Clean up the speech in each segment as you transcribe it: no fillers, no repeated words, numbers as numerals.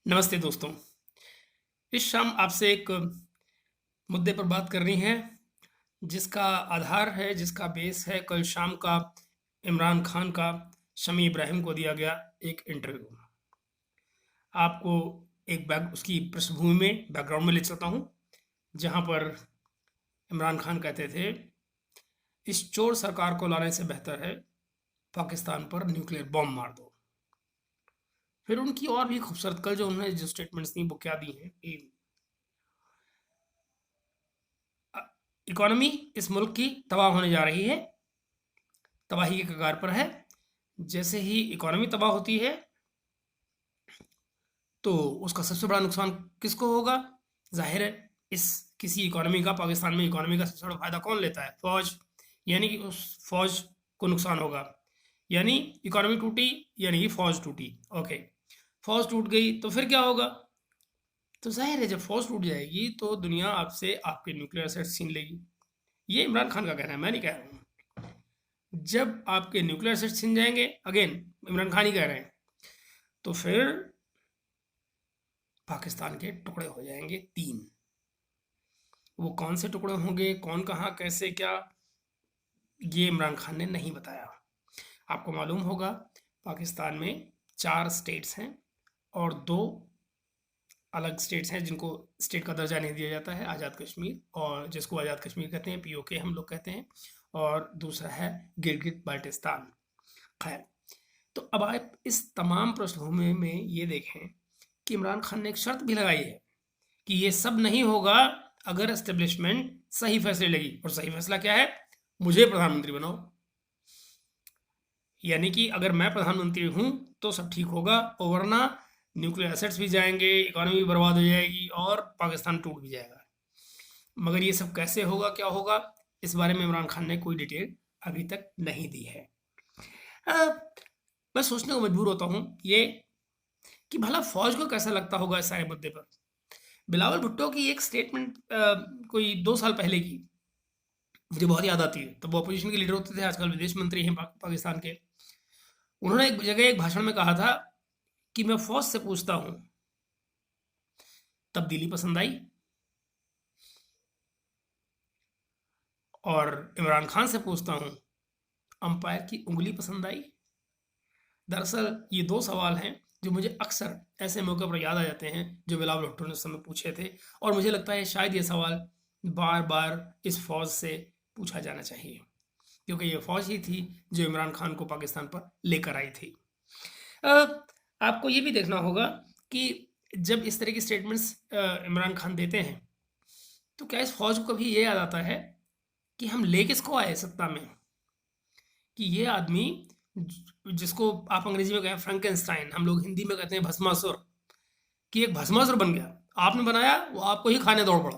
नमस्ते दोस्तों। इस शाम आपसे एक मुद्दे पर बात करनी है, जिसका आधार है, जिसका बेस है कल शाम का इमरान खान का शमी इब्राहिम को दिया गया एक इंटरव्यू। आपको एक बैक उसकी पृष्ठभूमि में बैकग्राउंड में ले चलता हूँ, जहाँ पर इमरान खान कहते थे, इस चोर सरकार को लाने से बेहतर है पाकिस्तान पर न्यूक्लियर बॉम्ब मार दो। फिर उनकी और भी खूबसूरत कल जो उन्होंने जो स्टेटमेंट्स दी वो क्या दी हैं कि इकोनॉमी इस मुल्क की तबाह होने जा रही है, तबाही के कगार पर है। जैसे ही इकोनॉमी तबाह होती है तो उसका सबसे बड़ा नुकसान किसको होगा? जाहिर है, इस किसी इकोनॉमी का, पाकिस्तान में इकोनॉमी का सबसे बड़ा फायदा कौन लेता है? फौज। यानी कि उस फौज को नुकसान होगा। यानी इकोनॉमी टूटी यानी कि फौज टूटी। ओके, फौज टूट गई तो फिर क्या होगा? तो जाहिर है, जब फौज टूट जाएगी तो दुनिया आपसे आपके न्यूक्लियर असेट्स छीन लेगी। ये इमरान खान का कहना है, मैं नहीं कह रहा हूँ। जब आपके न्यूक्लियर असेट्स छिन जाएंगे, अगेन इमरान खान ही कह रहे हैं, तो फिर पाकिस्तान के टुकड़े हो जाएंगे तीन। वो कौन से टुकड़े होंगे, कौन कहाँ कैसे क्या, ये इमरान खान ने नहीं बताया। आपको मालूम होगा, पाकिस्तान में 4 स्टेट्स हैं और 2 अलग स्टेट्स हैं जिनको स्टेट का दर्जा नहीं दिया जाता है, आज़ाद कश्मीर, और जिसको आज़ाद कश्मीर कहते हैं, पीओके हम लोग कहते हैं, और दूसरा है गिलगित बाल्टिस्तान। खैर, तो अब आप इस तमाम पृष्ठभूमि में ये देखें कि इमरान खान ने एक शर्त भी लगाई है कि ये सब नहीं होगा अगर एस्टेब्लिशमेंट सही फैसले लेगी। और सही फैसला क्या है? मुझे प्रधानमंत्री बनाओ। यानी कि अगर मैं प्रधानमंत्री हूं तो सब ठीक होगा, और वरना न्यूक्लियर एसेट्स भी जाएंगे, इकोनॉमी भी बर्बाद हो जाएगी और पाकिस्तान टूट भी जाएगा। मगर ये सब कैसे होगा, क्या होगा, इस बारे में इमरान खान ने कोई डिटेल अभी तक नहीं दी है। अ, मैं सोचने को मजबूर होता हूँ ये कि भला फौज को कैसा लगता होगा इस सारे मुद्दे पर। बिलावल भुट्टो की एक स्टेटमेंट कोई 2 साल पहले की मुझे बहुत याद आती है। तब वो अपोजिशन के लीडर होते थे, आजकल विदेश मंत्री हैं पाकिस्तान के। उन्होंने एक जगह एक भाषण में कहा था कि मैं फौज से पूछता हूँ, तब्दीली पसंद आई? और इमरान खान से पूछता हूँ, अंपायर की उंगली पसंद आई? दरअसल ये 2 सवाल हैं जो मुझे अक्सर ऐसे मौके पर याद आ जाते हैं, जो बिलावल भुट्टो ने उस समय पूछे थे। और मुझे लगता है शायद ये सवाल बार बार इस फौज से पूछा जाना चाहिए, क्योंकि ये फौज ही थी जो इमरान खान को पाकिस्तान पर लेकर आई थी। अ, आपको ये भी देखना होगा कि जब इस तरह की स्टेटमेंट्स इमरान खान देते हैं, तो क्या इस फौज को कभी ये याद आता है कि हम ले किसको आए सत्ता में? कि ये आदमी जिसको आप अंग्रेजी में कहें फ्रैंकेनस्टाइन, हम लोग हिंदी में कहते हैं भस्मासुर, कि एक भस्मासुर बन गया, आपने बनाया, वो आपको ही खाने दौड़ पड़ा।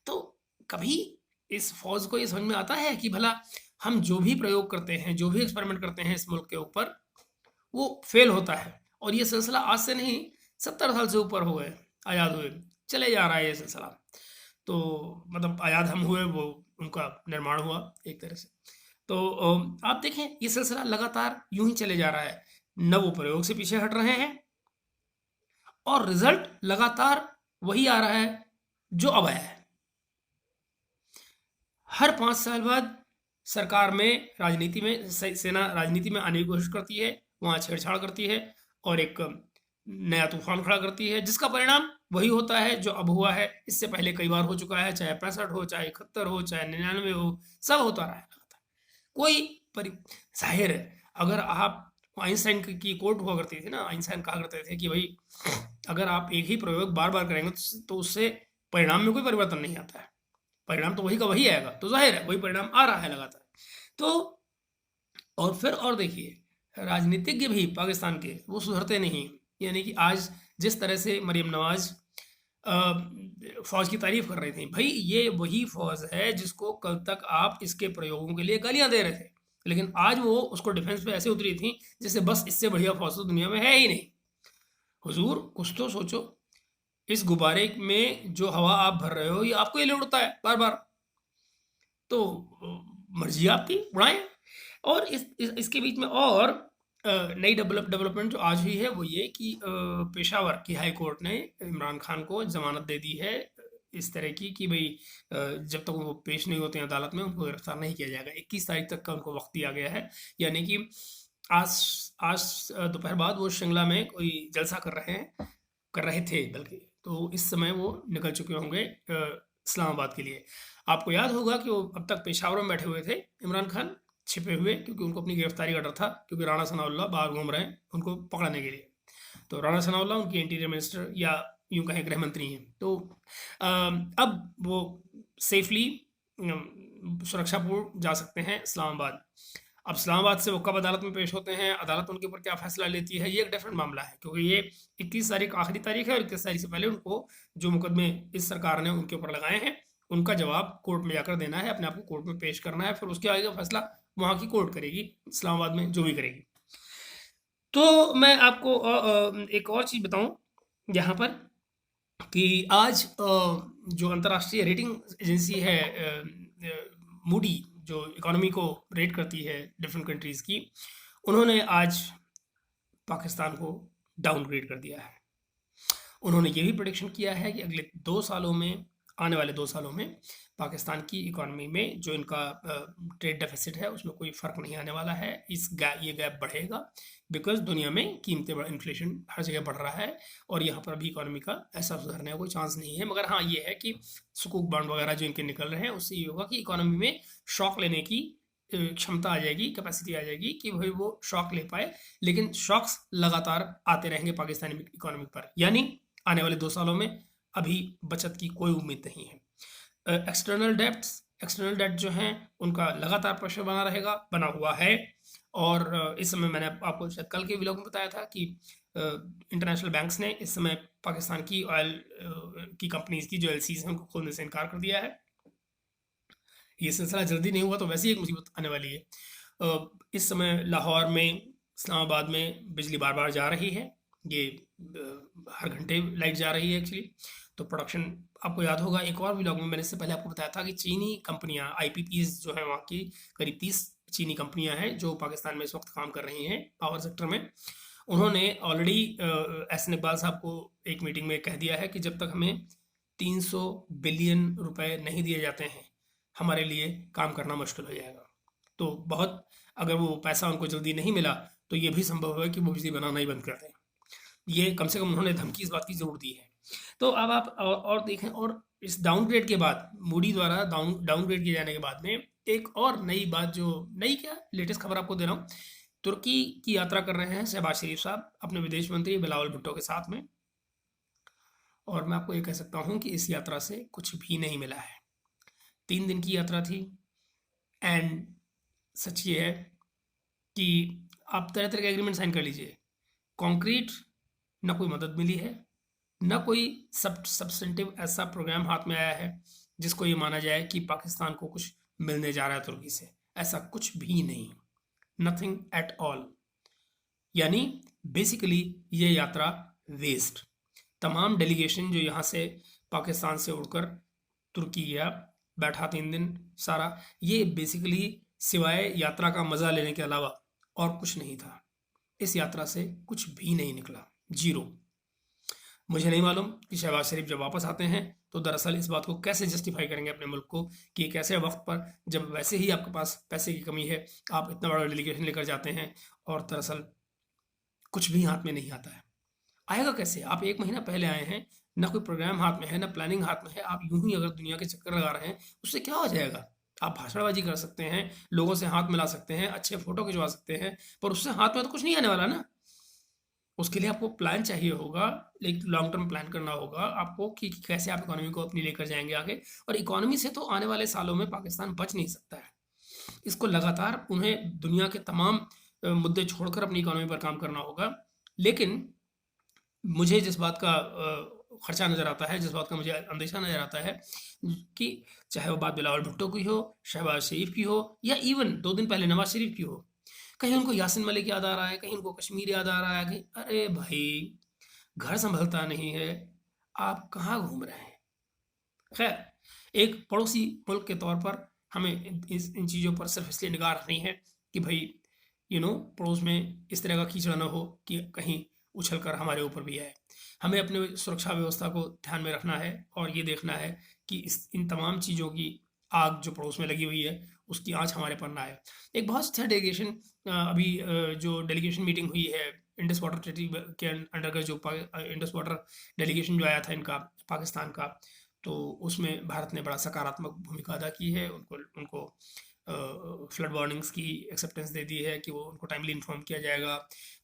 तो कभी इस फौज को ये समझ में आता है कि भला हम जो भी प्रयोग करते हैं, जो भी एक्सपेरिमेंट करते हैं इस मुल्क के ऊपर, वो फेल होता है। और ये सिलसिला आज से नहीं, 70 साल से ऊपर हो गए आज़ाद हुए, चले जा रहा है ये सिलसिला। तो मतलब आज़ाद हम हुए, वो उनका निर्माण हुआ एक तरह से। तो आप देखें, ये सिलसिला लगातार यूं ही चले जा रहा है। न वो प्रयोग से पीछे हट रहे हैं, और रिजल्ट लगातार वही आ रहा है जो अब आया है। हर 5 साल बाद सरकार में, राजनीति में, सेना राजनीति में आने की कोशिश करती है, वहाँ छेड़छाड़ करती है और एक नया तूफान खड़ा करती है, जिसका परिणाम वही होता है जो अब हुआ है। इससे पहले कई बार हो चुका है, चाहे 65 हो, चाहे 71 हो, चाहे 99 हो, सब होता रहा है। कोई परि जाहिर है, अगर आप आइंस्टाइन की कोट हुआ करती थी ना, आइंस्टाइन कहा करते थे कि भाई अगर आप एक ही प्रयोग बार बार करेंगे तो उससे परिणाम में कोई परिवर्तन नहीं आता है, परिणाम तो वही का वही आएगा। तो जाहिर है वही परिणाम आ रहा है लगातार। तो और फिर और देखिए, राजनीतिज्ञ भी पाकिस्तान के वो सुधरते नहीं। यानी कि आज जिस तरह से मरीम नवाज फौज की तारीफ कर रही थी, भाई ये वही फौज है जिसको कल तक आप इसके प्रयोगों के लिए गालियां दे रहे थे, लेकिन आज वो उसको डिफेंस पे ऐसे उतरी थी जैसे बस इससे बढ़िया फौज तो दुनिया में है ही नहीं। हुजूर कुछ तो सोचो, इस गुब्बारे में जो हवा आप भर रहे हो ये आपको ही ले उड़ता है बार बार। तो मर्जी आपकी, उड़ाएं। और इसके बीच में और नई डेवलपमेंट जो आज हुई है वो ये कि पेशावर की हाई कोर्ट ने इमरान खान को जमानत दे दी है इस तरह की कि भाई जब तक वो पेश नहीं होते हैं अदालत में उनको गिरफ्तार नहीं किया जाएगा। 21 तारीख तक का उनको वक्त दिया गया है। यानी कि आज आज दोपहर बाद वो शिमला में कोई जलसा कर रहे थे बल्कि, तो इस समय वो निकल चुके होंगे इस्लामाबाद के लिए। आपको याद होगा कि वो अब तक पेशावर में बैठे हुए थे इमरान खान, छिपे हुए, क्योंकि उनको अपनी गिरफ्तारी का डर था, क्योंकि राणा सनाउल्लाह बाहर घूम रहे हैं उनको पकड़ने के लिए। तो राणा सनाउल्लाह उनके इंटीरियर मिनिस्टर या यूं कहें गृह मंत्री हैं। तो अब वो सेफली सुरक्षापूर्ण जा सकते हैं इस्लामाबाद। अब इस्लामाबाद से वो कब अदालत में पेश होते हैं, अदालत उनके ऊपर क्या फैसला लेती है, ये एक डिफरेंट मामला है, क्योंकि ये 21 तारीख आखिरी तारीख है और 21 तारीख से पहले उनको जो मुकदमे इस सरकार ने उनके ऊपर लगाए हैं उनका जवाब कोर्ट में जाकर देना है, अपने आप को कोर्ट में पेश करना है, फिर उसके आगे का फैसला वहाँ की कोर्ट करेगी इस्लामाबाद में जो भी करेगी। तो मैं आपको एक और चीज़ बताऊं यहाँ पर कि आज जो अंतर्राष्ट्रीय रेटिंग एजेंसी है मूडी, जो इकोनॉमी को रेट करती है डिफरेंट कंट्रीज़ की, उन्होंने आज पाकिस्तान को डाउनग्रेड कर दिया है। उन्होंने ये भी प्रेडिक्शन किया है कि अगले 2 सालों में, आने वाले 2 सालों में पाकिस्तान की इकोनॉमी में जो इनका ट्रेड डेफिसिट है उसमें कोई फ़र्क नहीं आने वाला है। ये गैप बढ़ेगा बिकॉज़ दुनिया में कीमतें, इन्फ्लेशन हर जगह बढ़ रहा है और यहाँ पर अभी इकोनॉमी का ऐसा सुधरने का कोई चांस नहीं है। मगर हाँ, ये है कि सुकूक बॉन्ड वगैरह जो इनके निकल रहे हैं उससे ये होगा कि इकोनॉमी में शॉक लेने की क्षमता आ जाएगी, कैपेसिटी आ जाएगी कि भाई वो शॉक ले पाए। लेकिन शॉक्स लगातार आते रहेंगे पाकिस्तानी इकोनॉमी पर, यानी आने वाले 2 सालों में अभी बचत की कोई उम्मीद नहीं है। एक्सटर्नल डेट जो हैं उनका लगातार प्रेशर बना हुआ है। और इस समय मैंने आपको शायद कल के व्लॉग में बताया था कि इंटरनेशनल बैंक्स ने इस समय पाकिस्तान की ऑयल की कंपनीज की जो एलसीज हैं उनको खोलने से इनकार कर दिया है। ये सिलसिला जल्दी नहीं हुआ तो वैसे ही एक मुसीबत आने वाली है। इस समय लाहौर में, इस्लामाबाद में बिजली बार बार जा रही है, ये हर घंटे लाइट जा रही है एक्चुअली। तो प्रोडक्शन, आपको याद होगा एक और व्लॉग में मैंने इससे पहले आपको बताया था कि चीनी कंपनियां, आईपीपीज जो है वहाँ की करीब 30 चीनी कंपनियां हैं जो पाकिस्तान में इस वक्त काम कर रही हैं पावर सेक्टर में। उन्होंने ऑलरेडी एहसन इकबाल साहब को एक मीटिंग में कह दिया है कि जब तक हमें 300 बिलियन रुपए नहीं दिए जाते हैं हमारे लिए काम करना मुश्किल हो जाएगा। तो बहुत, अगर वो पैसा उनको जल्दी नहीं मिला तो ये भी संभव है कि वो बिजली बनाना ही बंद कर दें। ये कम से कम उन्होंने धमकी इस बात की ज़रूर दी है। तो अब आप और देखें, और इस डाउनग्रेड के बाद, मूडी द्वारा डाउनग्रेड किए जाने के बाद में एक और नई बात, जो नई क्या, लेटेस्ट खबर आपको दे रहा हूँ। तुर्की की यात्रा कर रहे हैं शहबाज शरीफ साहब अपने विदेश मंत्री बिलावल भुट्टो के साथ में। और मैं आपको ये कह सकता हूँ कि इस यात्रा से कुछ भी नहीं मिला है। 3 दिन की यात्रा थी एंड सच ये है कि आप तरह तरह के एग्रीमेंट साइन कर लीजिए, कॉन्क्रीट ना कोई मदद मिली है, ना कोई सब्सटेंटिव ऐसा प्रोग्राम हाथ में आया है जिसको ये माना जाए कि पाकिस्तान को कुछ मिलने जा रहा है तुर्की से। ऐसा कुछ भी नहीं, नथिंग एट ऑल। यानी बेसिकली ये यात्रा वेस्ट। तमाम डेलीगेशन जो यहाँ से पाकिस्तान से उड़कर तुर्की गया, बैठा 3 दिन सारा, ये बेसिकली सिवाय यात्रा का मज़ा लेने के अलावा और कुछ नहीं था। इस यात्रा से कुछ भी नहीं निकला, जीरो। मुझे नहीं मालूम कि शहबाज शरीफ जब वापस आते हैं तो दरअसल इस बात को कैसे जस्टिफाई करेंगे अपने मुल्क को कि एक ऐसे वक्त पर जब वैसे ही आपके पास पैसे की कमी है, आप इतना बड़ा डेलीगेशन लेकर जाते हैं और दरअसल कुछ भी हाथ में नहीं आता है। आएगा कैसे? आप 1 महीना पहले आए हैं, ना कोई प्रोग्राम हाथ में है, ना प्लानिंग हाथ में है। आप यूं ही अगर दुनिया के चक्कर लगा रहे हैं, उससे क्या हो जाएगा? आप भाषणबाजी कर सकते हैं, लोगों से हाथ मिला सकते हैं, अच्छे फोटो खिंचवा सकते हैं, पर उससे हाथ में तो कुछ नहीं आने वाला ना। उसके लिए आपको प्लान चाहिए होगा, एक लॉन्ग टर्म प्लान करना होगा आपको कि कैसे आप इकोनॉमी को अपनी लेकर जाएंगे आगे। और इकोनॉमी से तो आने वाले सालों में पाकिस्तान बच नहीं सकता है। इसको लगातार उन्हें दुनिया के तमाम मुद्दे छोड़कर अपनी इकोनॉमी पर काम करना होगा। लेकिन मुझे जिस बात का खर्चा नज़र आता है, जिस बात का मुझे अंदेशा नज़र आता है कि चाहे वो बात बिलावल भुट्टो की हो, शहबाज शरीफ की हो, या इवन 2 दिन पहले नवाज शरीफ की हो, कहीं उनको यासिन मलिक याद आ रहा है, कहीं उनको कश्मीर याद आ रहा है, कहीं, अरे भाई घर संभलता नहीं है, आप कहाँ घूम रहे हैं? खैर, एक पड़ोसी मुल्क के तौर पर हमें इन चीज़ों पर सिर्फ इसलिए निगाह रखनी है कि भाई पड़ोस में इस तरह का कीचड़ ना हो कि कहीं उछल कर हमारे ऊपर भी आए। हमें अपने सुरक्षा व्यवस्था को ध्यान में रखना है और ये देखना है कि इन तमाम चीज़ों की आग जो पड़ोस में लगी हुई है उसकी आंच हमारे पर ना आए। एक बहुत अच्छा डेलीगेशन अभी जो डेलीगेशन मीटिंग हुई है इंडस वाटर ट्रीटी के अंडरगत, जो इंडस वाटर डेलीगेशन जो आया था इनका पाकिस्तान का, तो उसमें भारत ने बड़ा सकारात्मक भूमिका अदा की है। उनको उनको फ्लड वार्निंग्स की एक्सेप्टेंस दे दी है कि वो उनको टाइमली इन्फॉर्म किया जाएगा।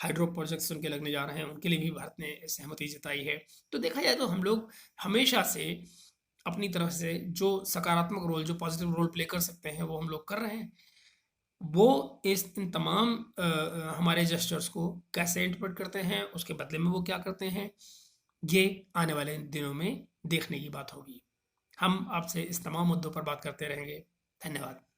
हाइड्रो प्रोजेक्ट्स उनके लगने जा रहे हैं, उनके लिए भी भारत ने सहमति जताई है। तो देखा जाए तो हम लोग हमेशा से अपनी तरफ से जो सकारात्मक रोल, जो पॉजिटिव रोल प्ले कर सकते हैं, वो हम लोग कर रहे हैं। वो इन तमाम हमारे जेस्चर्स को कैसे इंटरप्रेट करते हैं, उसके बदले में वो क्या करते हैं, ये आने वाले दिनों में देखने की बात होगी। हम आपसे इस तमाम मुद्दों पर बात करते रहेंगे। धन्यवाद।